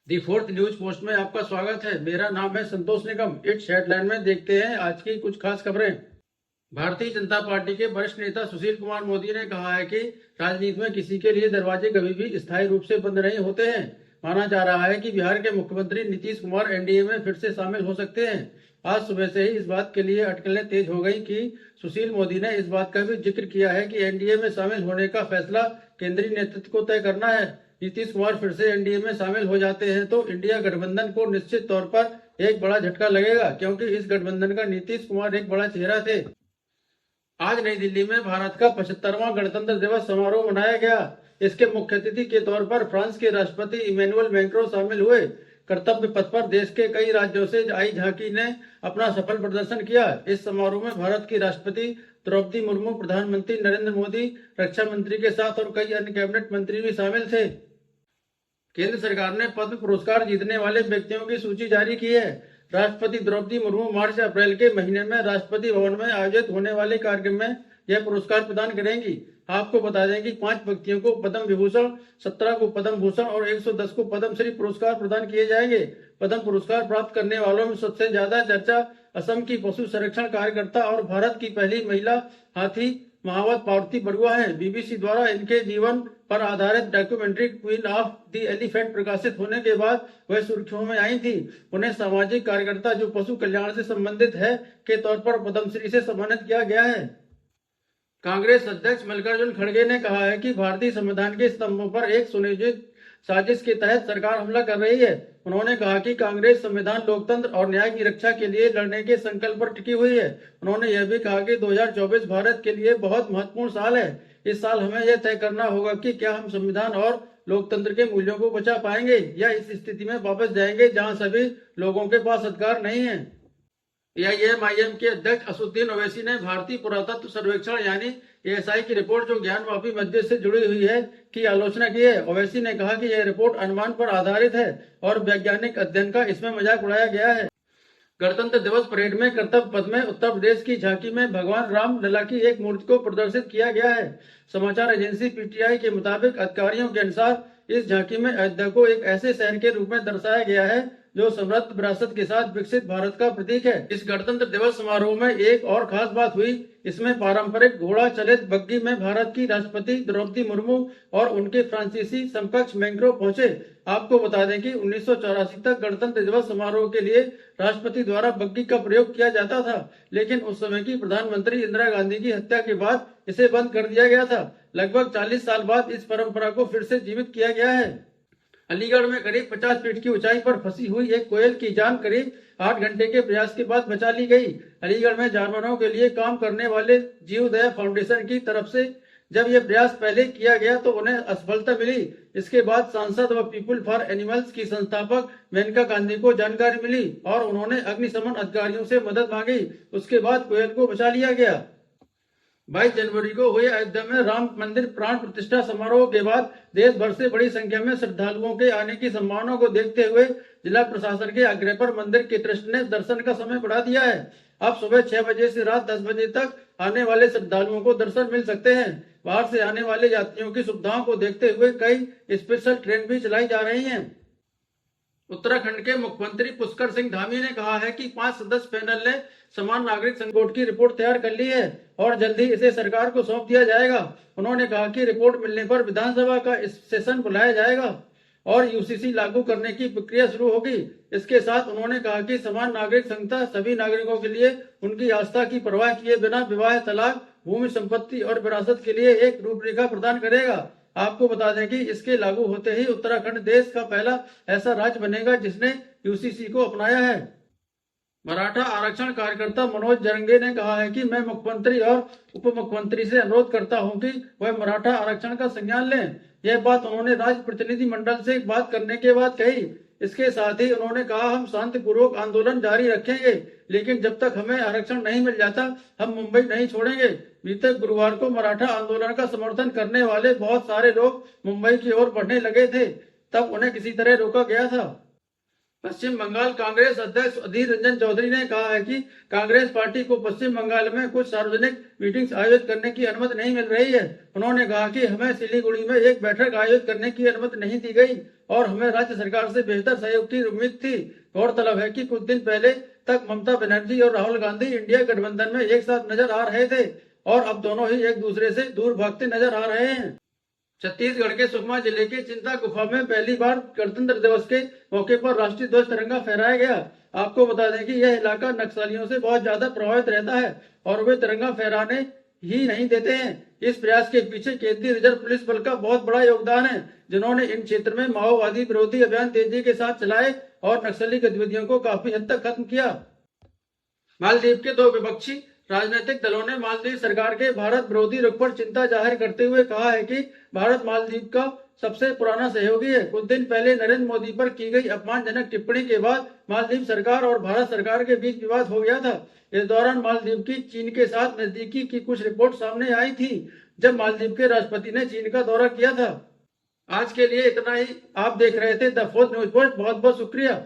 The fourth news post में आपका स्वागत है। मेरा नाम है संतोष निगम। इट्स हेडलाइन में देखते हैं आज की कुछ खास खबरें। भारतीय जनता पार्टी के वरिष्ठ नेता सुशील कुमार मोदी ने कहा है कि राजनीति में किसी के लिए दरवाजे कभी भी स्थायी रूप से बंद नहीं होते हैं। माना जा रहा है कि बिहार के मुख्यमंत्री नीतीश कुमार एनडीए में फिर से शामिल हो सकते हैं। आज सुबह से ही इस बात के लिए अटकलें तेज हो गई कि सुशील मोदी ने इस बात का भी जिक्र किया है कि एनडीए में शामिल होने का फैसला केंद्रीय नेतृत्व को तय करना है। नीतीश कुमार फिर से एनडीए में शामिल हो जाते हैं तो इंडिया गठबंधन को निश्चित तौर पर एक बड़ा झटका लगेगा, क्योंकि इस गठबंधन का नीतीश कुमार एक बड़ा चेहरा थे। आज नई दिल्ली में भारत का 75वां गणतंत्र दिवस समारोह मनाया गया। इसके मुख्य अतिथि के तौर पर फ्रांस के राष्ट्रपति इमैनुअल मैक्रों शामिल हुए। कर्तव्य पथ पर देश के कई राज्यों से आई झांकी ने अपना सफल प्रदर्शन किया। इस समारोह में भारत की राष्ट्रपति द्रौपदी मुर्मू, प्रधानमंत्री नरेंद्र मोदी, रक्षा मंत्री के साथ और कई अन्य कैबिनेट मंत्री भी शामिल थे। केंद्र सरकार ने पद्म पुरस्कार जीतने वाले व्यक्तियों की सूची जारी की है। राष्ट्रपति द्रौपदी मुर्मू मार्च अप्रैल के महीने में राष्ट्रपति भवन में आयोजित होने वाले कार्यक्रम में यह पुरस्कार प्रदान करेंगी। आपको बता दें कि 5 व्यक्तियों को पद्म विभूषण, 17 को पद्म भूषण और 110 को पद्मश्री पुरस्कार प्रदान किए जाएंगे। पद्म पुरस्कार प्राप्त करने वालों में सबसे ज्यादा चर्चा असम की पशु संरक्षण कार्यकर्ता और भारत की पहली महिला हाथी महावत पार्वती बरुआ है। बीबीसी द्वारा इनके जीवन पर आधारित documentary queen of the elephant प्रकाशित होने के बाद वह सुर्खियों में आई थी। उन्हें सामाजिक कार्यकर्ता जो पशु कल्याण से संबंधित है के तौर पर पद्मश्री से सम्मानित किया गया है। कांग्रेस अध्यक्ष मल्लिकार्जुन खड़गे ने कहा है कि भारतीय संविधान के स्तंभों पर एक सुनियोजित साजिश के तहत सरकार हमला कर रही है। उन्होंने कहा कि कांग्रेस संविधान, लोकतंत्र और न्याय की रक्षा के लिए लड़ने के संकल्प पर टिकी हुई है। उन्होंने यह भी कहा कि 2024 भारत के लिए बहुत महत्वपूर्ण साल है। इस साल हमें यह तय करना होगा कि क्या हम संविधान और लोकतंत्र के मूल्यों को बचा पाएंगे या इस स्थिति में वापस जाएंगे जहां सभी लोगों के पास अधिकार नहीं है। एआईएमआईएम के अध्यक्ष असदुद्दीन ओवैसी ने भारतीय पुरातत्व सर्वेक्षण यानी एएसआई की रिपोर्ट जो ज्ञानवापी मस्जिद से जुड़ी हुई है की आलोचना की है। ओवैसी ने कहा कि यह रिपोर्ट अनुमान पर आधारित है और वैज्ञानिक अध्ययन का इसमें मजाक उड़ाया गया है। गणतंत्र दिवस परेड में कर्तव्य पथ में उत्तर प्रदेश की झांकी में भगवान राम लला की एक मूर्ति को प्रदर्शित किया गया है। समाचार एजेंसी पीटीआई के मुताबिक अधिकारियों के अनुसार इस झांकी में अयोध्या को एक ऐसे शहर के रूप में दर्शाया गया है जो समृद्ध विरासत के साथ विकसित भारत का प्रतीक है। इस गणतंत्र दिवस समारोह में एक और खास बात हुई। इसमें पारंपरिक घोड़ा चलित बग्गी में भारत की राष्ट्रपति द्रौपदी मुर्मू और उनके फ्रांसीसी समकक्ष मैक्रों पहुंचे। आपको बता दें कि 1984 तक गणतंत्र दिवस समारोह के लिए राष्ट्रपति द्वारा बग्गी का प्रयोग किया जाता था, लेकिन उस समय की प्रधानमंत्री इंदिरा गांधी की हत्या के बाद इसे बंद कर दिया गया था। लगभग 40 साल बाद इस परंपरा को फिर से जीवित किया गया है। अलीगढ़ में करीब 50 फीट की ऊंचाई पर फंसी हुई एक कोयल की जान करीब 8 घंटे के प्रयास के बाद बचा ली गई। अलीगढ़ में जानवरों के लिए काम करने वाले जीवदया फाउंडेशन की तरफ से जब यह प्रयास पहले किया गया तो उन्हें असफलता मिली। इसके बाद सांसद व पीपुल फॉर एनिमल्स की संस्थापक मेनका गांधी को जानकारी मिली और उन्होंने अग्निशमन अधिकारियों से मदद मांगी। उसके बाद कोयल को बचा लिया गया। 22 जनवरी को हुए अयोध्या में राम मंदिर प्राण प्रतिष्ठा समारोह के बाद देश भर से बड़ी संख्या में श्रद्धालुओं के आने की संभावना को देखते हुए जिला प्रशासन के आग्रह पर मंदिर के ट्रस्ट ने दर्शन का समय बढ़ा दिया है। अब सुबह 6 बजे से रात 10 बजे तक आने वाले श्रद्धालुओं को दर्शन मिल सकते हैं। बाहर से आने वाले यात्रियों की सुविधाओं को देखते हुए कई स्पेशल ट्रेन भी चलाई जा रही हैं। उत्तराखंड के मुख्यमंत्री पुष्कर सिंह धामी ने कहा है कि 5 सदस्य पैनल ने समान नागरिक संकट की रिपोर्ट तैयार कर ली है और जल्द ही इसे सरकार को सौंप दिया जाएगा। उन्होंने कहा कि रिपोर्ट मिलने पर विधानसभा का सेशन बुलाया जाएगा और यूसीसी लागू करने की प्रक्रिया शुरू होगी। इसके साथ उन्होंने कहा कि समान नागरिक संहिता सभी नागरिकों के लिए उनकी आस्था की परवाह किए बिना विवाह, तलाक, भूमि संपत्ति और विरासत के लिए एक रूपरेखा प्रदान करेगा। आपको बता दें कि इसके लागू होते ही उत्तराखंड देश का पहला ऐसा राज्य बनेगा जिसने यूसीसी को अपनाया है। मराठा आरक्षण कार्यकर्ता मनोज जरंगे ने कहा है कि मैं मुख्यमंत्री और उप मुख्यमंत्री से अनुरोध करता हूं कि वह मराठा आरक्षण का संज्ञान लें। यह बात उन्होंने राज्य प्रतिनिधि मंडल से बात करने के बाद कही। इसके साथ ही उन्होंने कहा, हम शांतिपूर्वक आंदोलन जारी रखेंगे, लेकिन जब तक हमें आरक्षण नहीं मिल जाता हम मुंबई नहीं छोड़ेंगे। बीते गुरुवार को मराठा आंदोलन का समर्थन करने वाले बहुत सारे लोग मुंबई की ओर बढ़ने लगे थे, तब उन्हें किसी तरह रोका गया था। पश्चिम बंगाल कांग्रेस अध्यक्ष अधीर रंजन चौधरी ने कहा है कि कांग्रेस पार्टी को पश्चिम बंगाल में कुछ सार्वजनिक मीटिंग्स आयोजित करने की अनुमति नहीं मिल रही है। उन्होंने कहा कि हमें सिलीगुड़ी में एक बैठक आयोजित करने की अनुमति नहीं दी गई और हमें राज्य सरकार से बेहतर सहयोग की उम्मीद थी। गौरतलब है कि कुछ दिन पहले तक ममता बनर्जी और राहुल गांधी इंडिया गठबंधन में एक साथ नजर आ रहे थे और अब दोनों ही एक दूसरे से दूर भागते नजर आ रहे हैं। छत्तीसगढ़ के सुकमा जिले के चिंता गुफा में पहली बार गणतंत्र दिवस के मौके पर राष्ट्रीय ध्वज तिरंगा फहराया गया। आपको बता दें कि यह इलाका नक्सलियों से बहुत ज्यादा प्रभावित रहता है और वे तिरंगा फहराने ही नहीं देते हैं। इस प्रयास के पीछे केंद्रीय रिजर्व पुलिस बल का बहुत बड़ा योगदान है, जिन्होंने इन क्षेत्र में माओवादी विरोधी अभियान तेजी के साथ चलाए और नक्सली गतिविधियों को काफी हद तक खत्म किया। मालदीव के दो विपक्षी राजनीतिक दलों ने मालदीव सरकार के भारत विरोधी रुख पर चिंता जाहिर करते हुए कहा है कि भारत मालदीव का सबसे पुराना सहयोगी है। कुछ दिन पहले नरेंद्र मोदी पर की गई अपमानजनक टिप्पणी के बाद मालदीव सरकार और भारत सरकार के बीच विवाद हो गया था। इस दौरान मालदीव की चीन के साथ नजदीकी की कुछ रिपोर्ट सामने आई थी, जब मालदीव के राष्ट्रपति ने चीन का दौरा किया था। आज के लिए इतना ही। आप देख रहे थे द फोर्थ न्यूज पोस्ट। बहुत बहुत शुक्रिया।